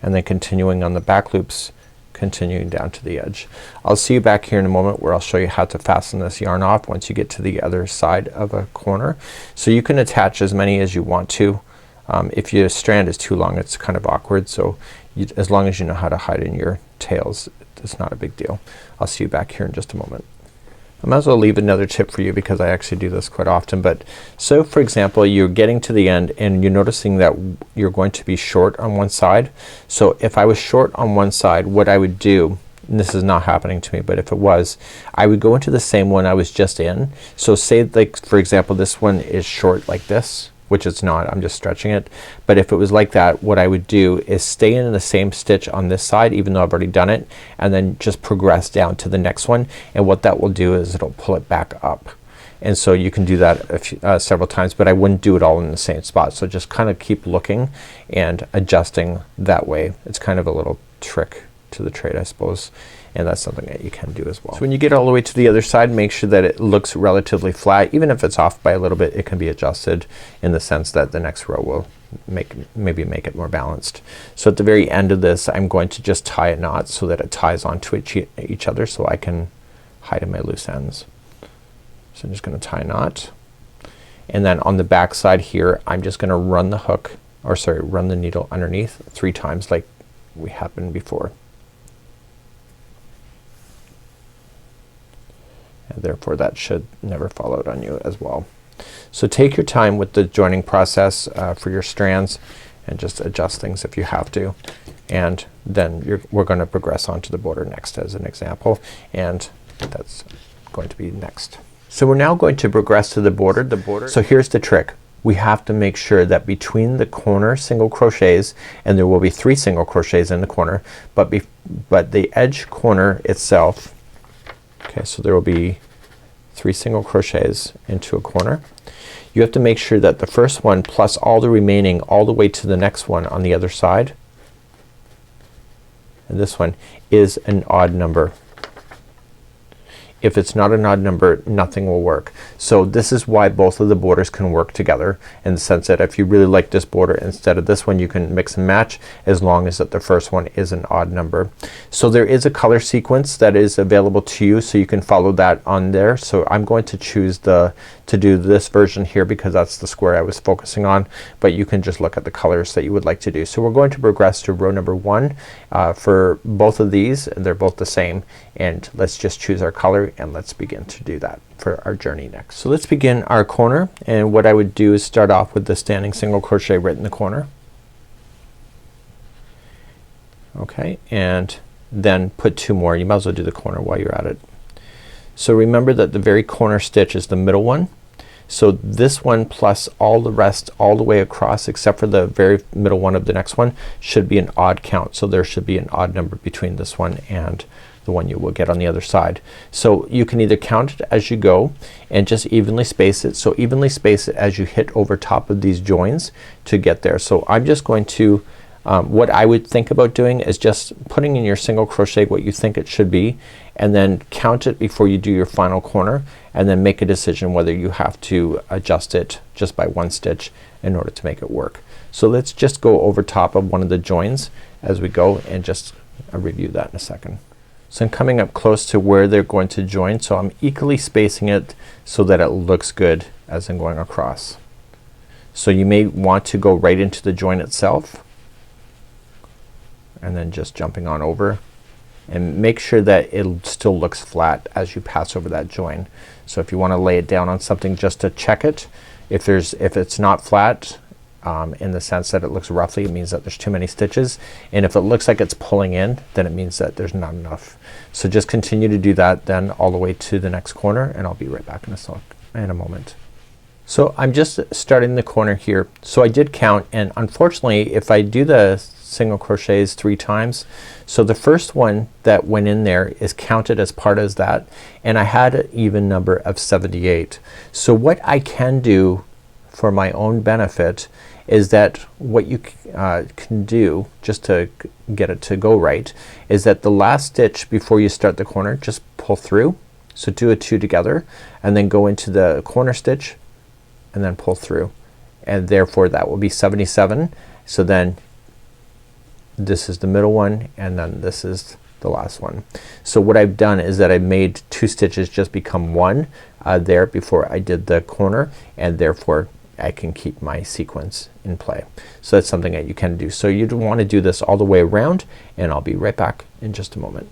S1: And then continuing on the back loops, continuing down to the edge. I'll see you back here in a moment where I'll show you how to fasten this yarn off once you get to the other side of a corner. So you can attach as many as you want to. If your strand is too long it's kind of awkward, so as long as you know how to hide in your tails it's not a big deal. I'll see you back here in just a moment. I might as well leave another tip for you because I actually do this quite often. But so for example you're getting to the end and you're noticing that you're going to be short on one side. So if I was short on one side, what I would do, and this is not happening to me, but if it was, I would go into the same one I was just in. So say like for example this one is short like this, which it's not, I'm just stretching it. But if it was like that, what I would do is stay in the same stitch on this side even though I've already done it, and then just progress down to the next one, and what that will do is it'll pull it back up. And so you can do that several times, but I wouldn't do it all in the same spot. So just kind of keep looking and adjusting that way. It's kind of a little trick to the trade I suppose, and that's something that you can do as well. So when you get all the way to the other side, make sure that it looks relatively flat. Even if it's off by a little bit it can be adjusted in the sense that the next row will maybe make it more balanced. So at the very end of this I'm going to just tie a knot so that it ties onto each other so I can hide in my loose ends. So I'm just gonna tie a knot, and then on the back side here I'm just gonna run the hook, or sorry, run the needle underneath 3 times like we happened before. And therefore that should never fall out on you as well. So take your time with the joining process for your strands and just adjust things if you have to, and then we're gonna progress on to the border next as an example, and that's going to be next. So we're now going to progress to the border. So here's the trick. We have to make sure that between the corner single crochets, and there will be 3 single crochets in the corner, but the edge corner itself, okay, so there will be 3 single crochets into a corner. You have to make sure that the first one plus all the remaining all the way to the next one on the other side, and this one is an odd number. If it's not an odd number, nothing will work. So this is why both of the borders can work together, in the sense that if you really like this border instead of this one, you can mix and match as long as that the first one is an odd number. So there is a color sequence that is available to you, so you can follow that on there. So I'm going to choose to do this version here because that's the square I was focusing on, but you can just look at the colors that you would like to do. So we're going to progress to row number 1 for both of these, and they're both the same, and let's just choose our color and let's begin to do that for our journey next. So let's begin our corner, and what I would do is start off with the standing single crochet right in the corner. Okay, and then put 2 more. You might as well do the corner while you're at it. So remember that the very corner stitch is the middle one. So this one plus all the rest all the way across except for the very middle one of the next one should be an odd count. So there should be an odd number between this one and the one you will get on the other side. So you can either count it as you go and just evenly space it. So evenly space it as you hit over top of these joins to get there. So I'm just going to what I would think about doing is just putting in your single crochet what you think it should be, and then count it before you do your final corner, and then make a decision whether you have to adjust it just by 1 stitch in order to make it work. So let's just go over top of one of the joins as we go and just review that in a second. So I'm coming up close to where they're going to join, so I'm equally spacing it so that it looks good as I'm going across. So you may want to go right into the join itself and then just jumping on over, and make sure that it still looks flat as you pass over that join. So if you want to lay it down on something just to check it, if it's not flat in the sense that it looks roughly, it means that there's too many stitches, and if it looks like it's pulling in, then it means that there's not enough. So just continue to do that then all the way to the next corner, and I'll be right back in a moment. So I'm just starting the corner here. So I did count, and unfortunately if I do the single crochets 3 times, so the first one that went in there is counted as part of that, and I had an even number of 78. So what I can do for my own benefit is that what you can do just to get it to go right is that the last stitch before you start the corner, just pull through. So do a 2 together and then go into the corner stitch and then pull through, and therefore that will be 77. So then this is the middle one and then this is the last one. So what I've done is that I made 2 stitches just become 1 there before I did the corner, and therefore I can keep my sequence in play. So that's something that you can do. So you'd want to do this all the way around, and I'll be right back in just a moment.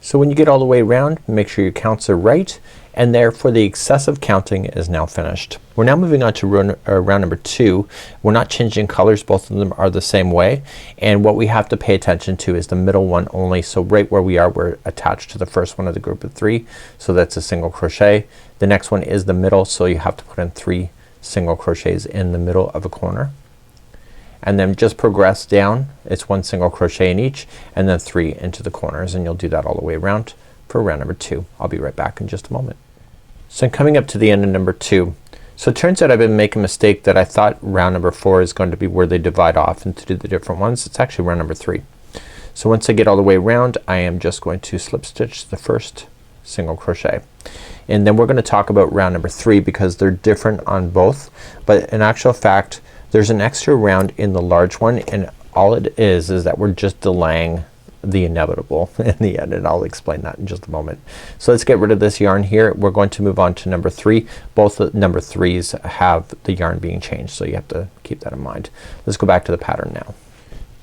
S1: So when you get all the way around, make sure your counts are right, and therefore the excessive counting is now finished. We're now moving on to round number 2. We're not changing colors, both of them are the same way, and what we have to pay attention to is the middle one only. So right where we are, we're attached to the first one of the group of 3, so that's a single crochet. The next one is the middle, so you have to put in 3 single crochets in the middle of a corner, and then just progress down. It's 1 single crochet in each, and then 3 into the corners, and you'll do that all the way around for round number 2. I'll be right back in just a moment. So I'm coming up to the end of number 2. So it turns out I've been making a mistake that I thought round number 4 is going to be where they divide off into do the different ones. It's actually round number 3. So once I get all the way around, I am just going to slip stitch the first single crochet, and then we're going to talk about round number 3 because they're different on both, but in actual fact there's an extra round in the large one, and all it is that we're just delaying the inevitable in the end, and I'll explain that in just a moment. So let's get rid of this yarn here. We're going to move on to number 3. Both the number 3s have the yarn being changed, so you have to keep that in mind. Let's go back to the pattern now.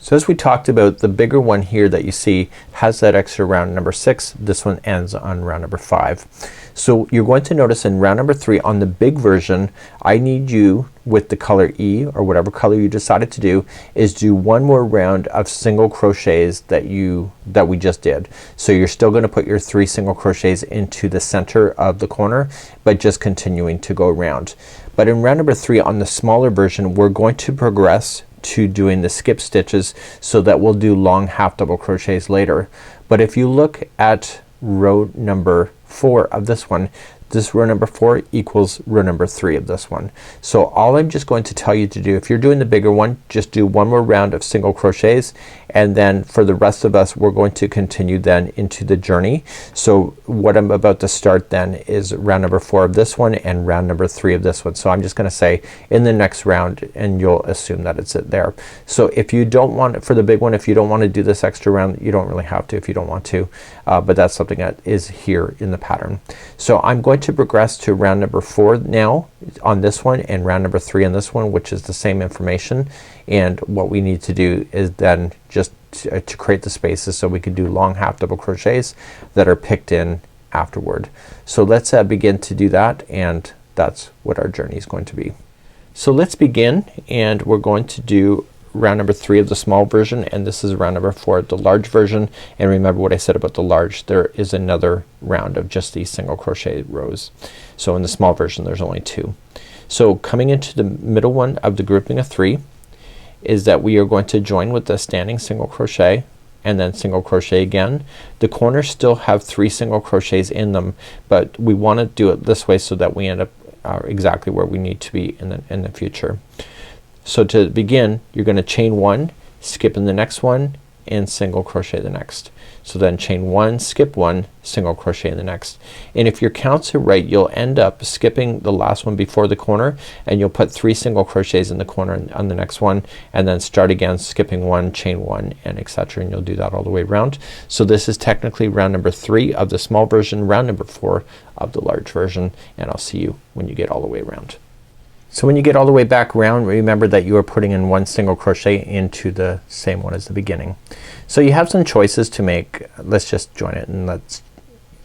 S1: So as we talked about, the bigger one here that you see has that extra round number 6. This one ends on round number 5. So you're going to notice in round number 3 on the big version, I need you with the color E or whatever color you decided to do, is do 1 more round of single crochets that we just did. So you're still gonna put your 3 single crochets into the center of the corner, but just continuing to go around. But in round number 3 on the smaller version, we're going to progress to doing the skip stitches, so that we'll do long half double crochets later. But if you look at row number 4 of this one, this row number 4 equals row number 3 of this one. So all I'm just going to tell you to do, if you're doing the bigger one, just do 1 more round of single crochets, and then for the rest of us we're going to continue then into the journey. So what I'm about to start then is round number 4 of this one and round number 3 of this one. So I'm just gonna say in the next round, and you'll assume that it's there. So if you don't want, for the big one, if you don't want to do this extra round, you don't really have to if you don't want to, but that's something that is here in the pattern. So I'm going to progress to round number 4 now on this one, and round number 3 on this one, which is the same information, and what we need to do is then just to create the spaces so we can do long half double crochets that are picked in afterward. So let's begin to do that, and that's what our journey is going to be. So let's begin, and we're going to do round number 3 of the small version, and this is round number 4 of the large version. And remember what I said about the large, there is another round of just these single crochet rows. So in the small version there's only 2. So coming into the middle one of the grouping of 3 is that we are going to join with the standing single crochet and then single crochet again. The corners still have 3 single crochets in them, but we want to do it this way so that we end up exactly where we need to be in the future. So to begin, you're gonna chain 1, skip in the next one, and single crochet the next. So then chain 1, skip 1, single crochet in the next. And if your counts are right, you'll end up skipping the last one before the corner, and you'll put 3 single crochets in the corner on the next one, and then start again skipping 1, chain 1, and etc. And you'll do that all the way around. So this is technically round number 3 of the small version, round number 4 of the large version, and I'll see you when you get all the way around. So when you get all the way back around, remember that you are putting in 1 single crochet into the same one as the beginning. So you have some choices to make. Let's just join it and let's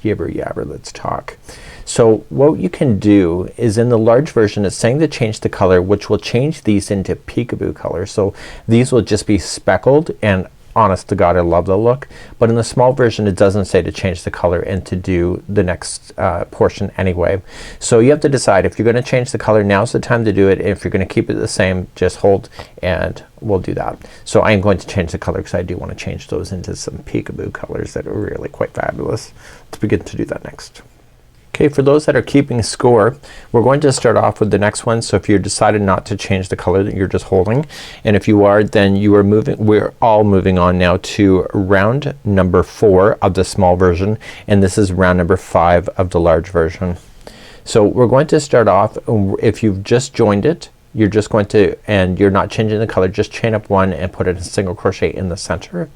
S1: yibber yabber, let's talk. So what you can do is in the large version it's saying to change the color, which will change these into peekaboo colors. So these will just be speckled, and honest to God I love the look, but in the small version it doesn't say to change the color and to do the next portion anyway. So you have to decide if you're gonna change the color, now's the time to do it. If you're gonna keep it the same, just hold and we'll do that. So I am going to change the color because I do want to change those into some peekaboo colors that are really quite fabulous. Let's begin to do that next. Okay, for those that are keeping score, we're going to start off with the next one. So if you decided not to change the color that you're just holding, and if you are, then you are moving, we're all moving on now to round number 4 of the small version, and this is round number 5 of the large version. So we're going to start off, if you've just joined it, you're just going to, and you're not changing the color, just chain up 1 and put it in single crochet in the center.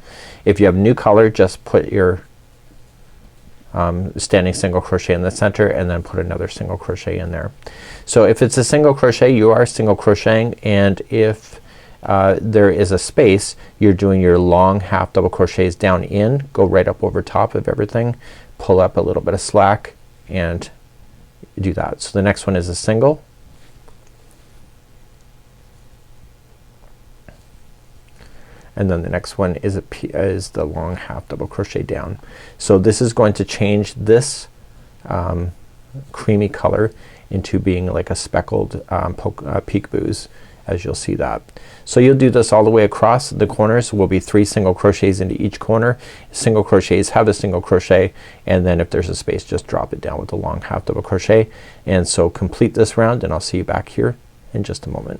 S1: If you have new color, just put your standing single crochet in the center and then put another single crochet in there. So if it's a single crochet, you are single crocheting, and if there is a space, you're doing your long half double crochets down in, go right up over top of everything, pull up a little bit of slack and do that. So the next one is a single, and then the next one is the long half double crochet down. So this is going to change this creamy color into being like a speckled peekaboo's, as you'll see that. So you'll do this all the way across. The corners will be 3 single crochets into each corner. Single crochets have a single crochet, and then if there's a space, just drop it down with a long half double crochet. And so complete this round, and I'll see you back here in just a moment.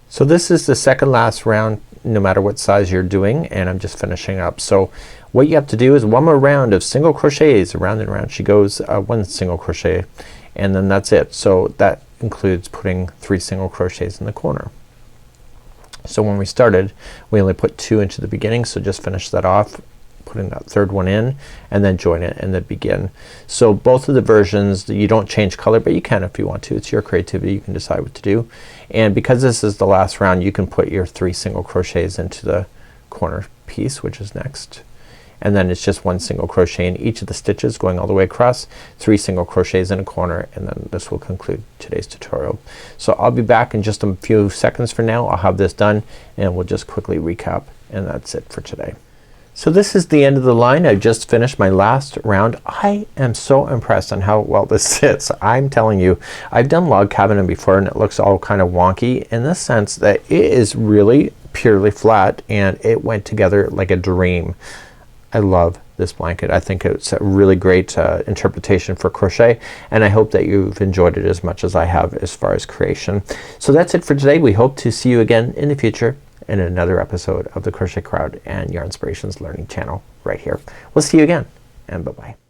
S1: So this is the second last round, no matter what size you're doing, and I'm just finishing up. So what you have to do is one more round of single crochets. Around and around she goes, 1 single crochet, and then that's it. So that includes putting 3 single crochets in the corner. So when we started, we only put 2 into the beginning, so just finish that off, putting that third one in, and then join it and then begin. So both of the versions, you don't change color, but you can if you want to. It's your creativity, you can decide what to do. And because this is the last round, you can put your 3 single crochets into the corner piece, which is next, and then it's just 1 single crochet in each of the stitches going all the way across, 3 single crochets in a corner, and then this will conclude today's tutorial. So I'll be back in just a few seconds. For now I'll have this done and we'll just quickly recap, and that's it for today. So this is the end of the line. I just finished my last round. I am so impressed on how well this sits. I'm telling you, I've done log cabining before and it looks all kind of wonky in the sense that it is really purely flat and it went together like a dream. I love this blanket. I think it's a really great interpretation for crochet, and I hope that you've enjoyed it as much as I have as far as creation. So that's it for today. We hope to see you again in the future in another episode of the Crochet Crowd and Yarnspirations Learning Channel right here. We'll see you again, and bye-bye.